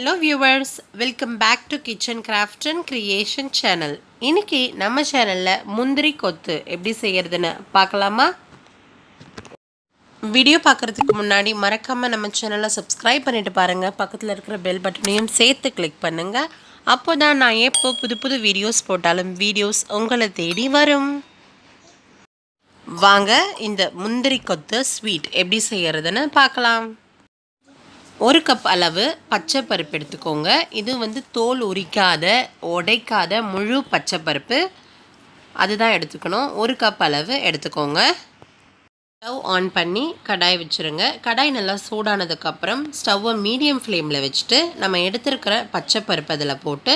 Hello viewers, welcome back to Kitchen Craft and Creation channel. இன்னைக்கு நம்ம சேனல்ல முந்திரி கொத்து எப்படி செய்யறதுன்னு பார்க்கலாமா? வீடியோ பார்க்கறதுக்கு முன்னாடி மறக்காம நம்ம சேனலை சப்ஸ்கிரைப் பண்ணிட்டு பாருங்க. பக்கத்துல இருக்கிற பெல் பட்டனையும் சேர்த்து கிளிக் பண்ணுங்க. அப்போதான் நான் எப்போ புது வீடியோஸ் போட்டாலும் வீடியோஸ் உங்களை தேடி வரும். வாங்க இந்த முந்திரி கொத்து ஸ்வீட் எப்படி செய்யறதுன்னு பார்க்கலாம். ஒரு கப் அளவு பச்சை பருப்பு எடுத்துக்கோங்க. இது தோல் உரிக்காத உடைக்காத முழு பச்சை பருப்பு, அதுதான் எடுத்துக்கணும். ஒரு கப் அளவு எடுத்துக்கோங்க. ஸ்டவ் ஆன் பண்ணி கடாய் வச்சுருங்க. கடாய் நல்லா சூடானதுக்கப்புறம் ஸ்டவ்வை மீடியம் ஃப்ளேமில் வச்சுட்டு நம்ம எடுத்துருக்கிற பச்சை பருப்பு அதில் போட்டு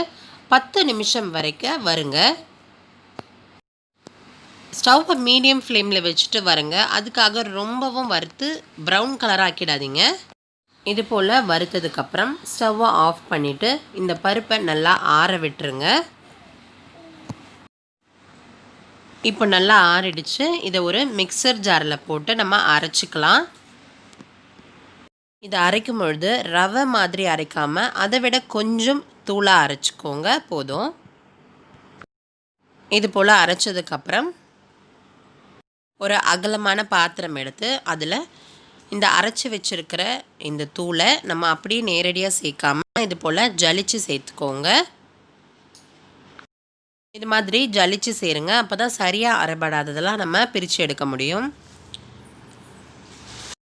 10 நிமிஷம் வரைக்கும் வருங்க. ஸ்டவ்வை மீடியம் ஃப்ளேமில் வச்சுட்டு வருங்க. அதுக்காக ரொம்பவும் வறுத்து ப்ரௌன் கலர் ஆக்கிடாதீங்க. இது போல் வறுத்ததுக்கப்புறம் ஸ்டவ்வை ஆஃப் பண்ணிவிட்டு இந்த பருப்பை நல்லா ஆற விட்டுருங்க. இப்போ நல்லா ஆறிடுச்சு. இதை ஒரு மிக்சர் ஜாரில் போட்டு நம்ம அரைச்சிக்கலாம். இதை அரைக்கும் பொழுது ரவை மாதிரி அரைக்காமல் அதை விட கொஞ்சம் தூளாக அரைச்சிக்கோங்க, போதும். இது போல் அரைச்சதுக்கப்புறம் ஒரு அகலமான பாத்திரம் எடுத்து அதில் இந்த அரைச்சி வச்சுருக்கிற இந்த தூளை நம்ம அப்படியே நேரடியாக சேர்க்காமல் இது போல் ஜலிச்சு சேர்த்துக்கோங்க. இது மாதிரி ஜலிச்சு சேருங்க. அப்போ தான் சரியாக அரைபடாததெல்லாம் நம்ம பிரித்து எடுக்க முடியும்.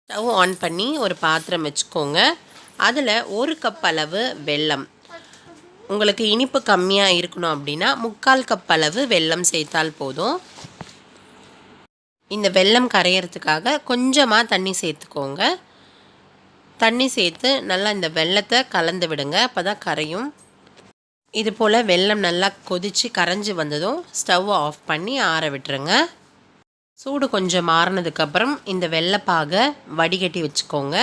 ஸ்டவ் ஆன் பண்ணி ஒரு பாத்திரம் வச்சுக்கோங்க. அதில் ஒரு கப் அளவு வெல்லம், உங்களுக்கு இனிப்பு கம்மியாக இருக்கணும் அப்படின்னா 3/4 கப் அளவு வெல்லம் சேர்த்தால் போதும். இந்த வெல்லம் கரையிறதுக்காக கொஞ்சமாக தண்ணி சேர்த்துக்கோங்க. தண்ணி சேர்த்து நல்லா இந்த வெல்லத்தை கலந்து விடுங்க, அப்போ தான் கரையும். இது போல் வெல்லம் நல்லா கொதித்து கரைஞ்சி வந்ததும் ஸ்டவ் ஆஃப் பண்ணி ஆற விட்டுருங்க. சூடு கொஞ்சம் மாறினதுக்கப்புறம் இந்த வெல்லைப்பாகை வடிகட்டி வச்சுக்கோங்க.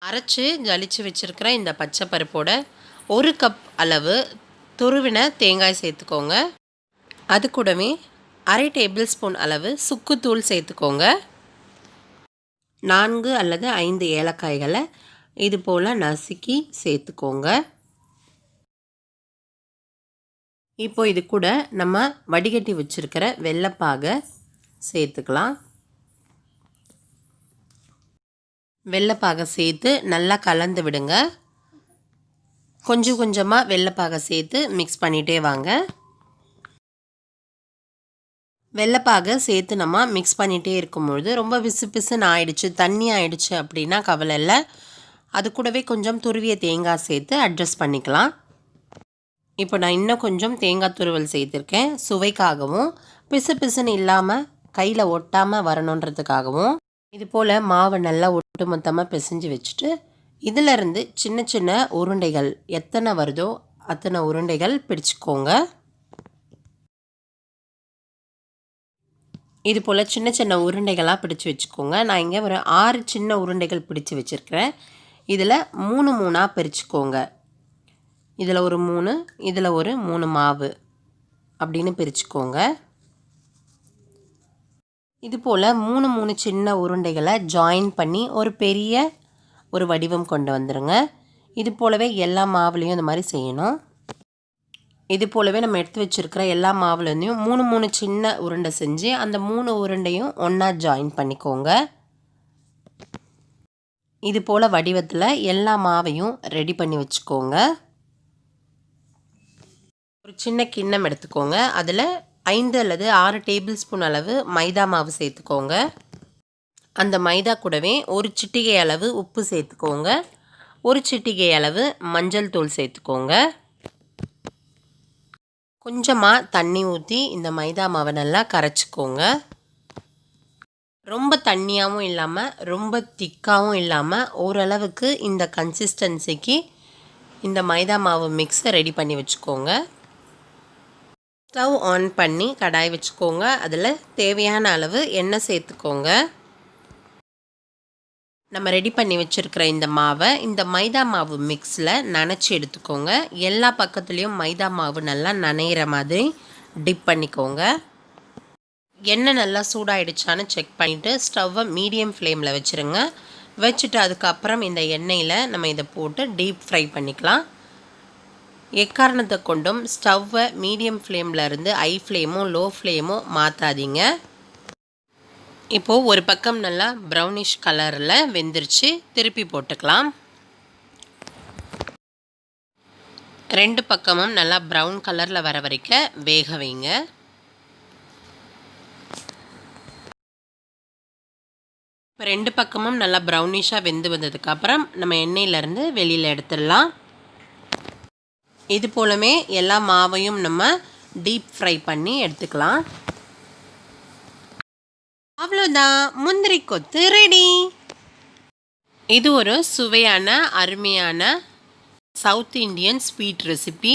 அரைச்சி ஜலிச்சு வச்சுருக்கிற இந்த பச்சை பருப்போட ஒரு கப் அளவு துருவின தேங்காய் சேர்த்துக்கோங்க. அது கூடவே 1/2 டேபிள் ஸ்பூன் அளவு சுக்குத்தூள் சேர்த்துக்கோங்க. 4 அல்லது 5 ஏலக்காய்களை இது போல் நசுக்கி சேர்த்துக்கோங்க. இப்போ இது கூட நம்ம வடிகட்டி வச்சுருக்கிற வெல்லைப்பாகை சேர்த்துக்கலாம். வெல்லைப்பாகை சேர்த்து நல்லா கலந்து விடுங்க. கொஞ்சம் கொஞ்சமாக வெல்லைப்பாகை சேர்த்து மிக்ஸ் பண்ணிகிட்டே வாங்க. வெல்லைப்பாகை சேர்த்து நம்ம மிக்ஸ் பண்ணிகிட்டே இருக்கும்பொழுது ரொம்ப பிசுன்னு ஆயிடுச்சு, தண்ணி ஆயிடுச்சு அப்படின்னா கவலை இல்லை. அது கூடவே கொஞ்சம் துருவிய தேங்காய் சேர்த்து அட்ஜஸ்ட் பண்ணிக்கலாம். இப்போ நான் இன்னும் கொஞ்சம் தேங்காய் துருவல் சேர்த்துருக்கேன், சுவைக்காகவும் பிசுன்னு இல்லாமல் கையில் ஒட்டாமல் வரணுன்றதுக்காகவும். இது போல் மாவை நல்லா ஒட்டு மொத்தமாக பிசைஞ்சு வச்சுட்டு இதிலிருந்து சின்ன சின்ன உருண்டைகள் எத்தனை வருதோ அத்தனை உருண்டைகள் பிடிச்சிக்கோங்க. இது போல் சின்ன சின்ன உருண்டைகளாக பிடிச்சி வச்சுக்கோங்க. நான் இங்கே ஒரு 6 சின்ன உருண்டைகள் பிடிச்சி வச்சுருக்கிறேன். இதில் 3 பிரிச்சுக்கோங்க. இதில் ஒரு 3, இதில் ஒரு 3 மாவு அப்படின்னு பிரிச்சுக்கோங்க. இது போல் 3 சின்ன உருண்டைகளை ஜாயின் பண்ணி ஒரு பெரிய ஒரு வடிவம் கொண்டு வந்துடுங்க. இது போலவே எல்லா மாவுலேயும் இந்த மாதிரி செய்யணும். இது போலவே நம்ம எடுத்து வச்சுருக்கிற எல்லா மாவுலேருந்தையும் 3 சின்ன உருண்டை செஞ்சு அந்த 3 உருண்டையும் ஒன்றா ஜாயின் பண்ணிக்கோங்க. இது போல் வடிவத்தில் எல்லா மாவையும் ரெடி பண்ணி வச்சுக்கோங்க. ஒரு சின்ன கிண்ணம் எடுத்துக்கோங்க. அதில் 5 அல்லது 6 டேபிள் ஸ்பூன் அளவு மைதா மாவு சேர்த்துக்கோங்க. அந்த மைதா கூடவே ஒரு சிட்டிகை அளவு உப்பு சேர்த்துக்கோங்க. ஒரு சிட்டிகை அளவு மஞ்சள் தூள் சேர்த்துக்கோங்க. கொஞ்சமாக தண்ணி ஊற்றி இந்த மைதா மாவை நல்லா கரைச்சிக்கோங்க. ரொம்ப தண்ணியாகவும் இல்லாமல் ரொம்ப திக்காகவும் இல்லாமல் ஓரளவுக்கு இந்த கன்சிஸ்டன்சிக்கு இந்த மைதா மாவு மிக்ஸை ரெடி பண்ணி வச்சுக்கோங்க. ஸ்டவ் ஆன் பண்ணி கடாய் வச்சுக்கோங்க. அதில் தேவையான அளவு எண்ணெய் சேர்த்துக்கோங்க. நம்ம ரெடி பண்ணி வச்சுருக்கிற இந்த மாவை இந்த மைதா மாவு மிக்ஸில் நனைச்சி எடுத்துக்கோங்க. எல்லா பக்கத்துலேயும் மைதா மாவு நல்லா நனையிற மாதிரி டிப் பண்ணிக்கோங்க. எண்ணெய் நல்லா சூடாயிடுச்சான்னு செக் பண்ணிவிட்டு ஸ்டவ்வை மீடியம் ஃப்ளேமில் வச்சுருங்க. வச்சுட்டு அதுக்கப்புறம் இந்த எண்ணெயில் நம்ம இதை போட்டு டீப் ஃப்ரை பண்ணிக்கலாம். எக்காரணத்தை கொண்டும் ஸ்டவ்வை மீடியம் ஃப்ளேமில் இருந்து ஹை ஃப்ளேமோ லோ ஃப்ளேமோ மாற்றாதீங்க. இப்போது ஒரு பக்கம் நல்லா ப்ரௌனிஷ் கலரில் வெந்துருச்சு. திருப்பி போட்டுக்கலாம். 2 பக்கமும் நல்லா ப்ரௌன் கலரில் வர வரைக்கும் வேக வைங்க. இப்போ 2 பக்கமும் நல்லா ப்ரௌனிஷாக வெந்து வந்ததுக்கப்புறம் நம்ம எண்ணெயிலேருந்து வெளியில் எடுத்துடலாம். இது போலவே எல்லா மாவையும் நம்ம டீப் ஃப்ரை பண்ணி எடுத்துக்கலாம். அவ்வளோதான், முந்திரி கொத்து ரெடி. இது ஒரு சுவையான அருமையான சவுத் இண்டியன் ஸ்வீட் ரெசிபி.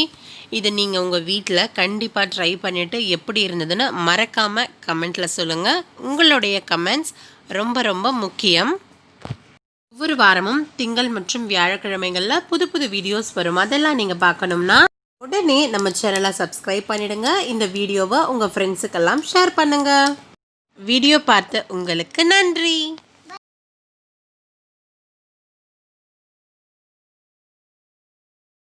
இதை நீங்கள் உங்கள் வீட்டில் கண்டிப்பாக ட்ரை பண்ணிவிட்டு எப்படி இருந்ததுன்னு மறக்காமல் கமெண்ட்டில் சொல்லுங்கள். உங்களுடைய கமெண்ட்ஸ் ரொம்ப ரொம்ப முக்கியம். ஒவ்வொரு வாரமும் திங்கள் மற்றும் வியாழக்கிழமைகளில் புது புது வீடியோஸ் வரும். அதெல்லாம் நீங்கள் பார்க்கணும்னா உடனே நம்ம சேனலை சப்ஸ்கிரைப் பண்ணிடுங்க. இந்த வீடியோவை உங்கள் ஃப்ரெண்ட்ஸுக்கெல்லாம் ஷேர் பண்ணுங்கள். வீடியோ பார்த்த உங்களுக்கு நன்றி.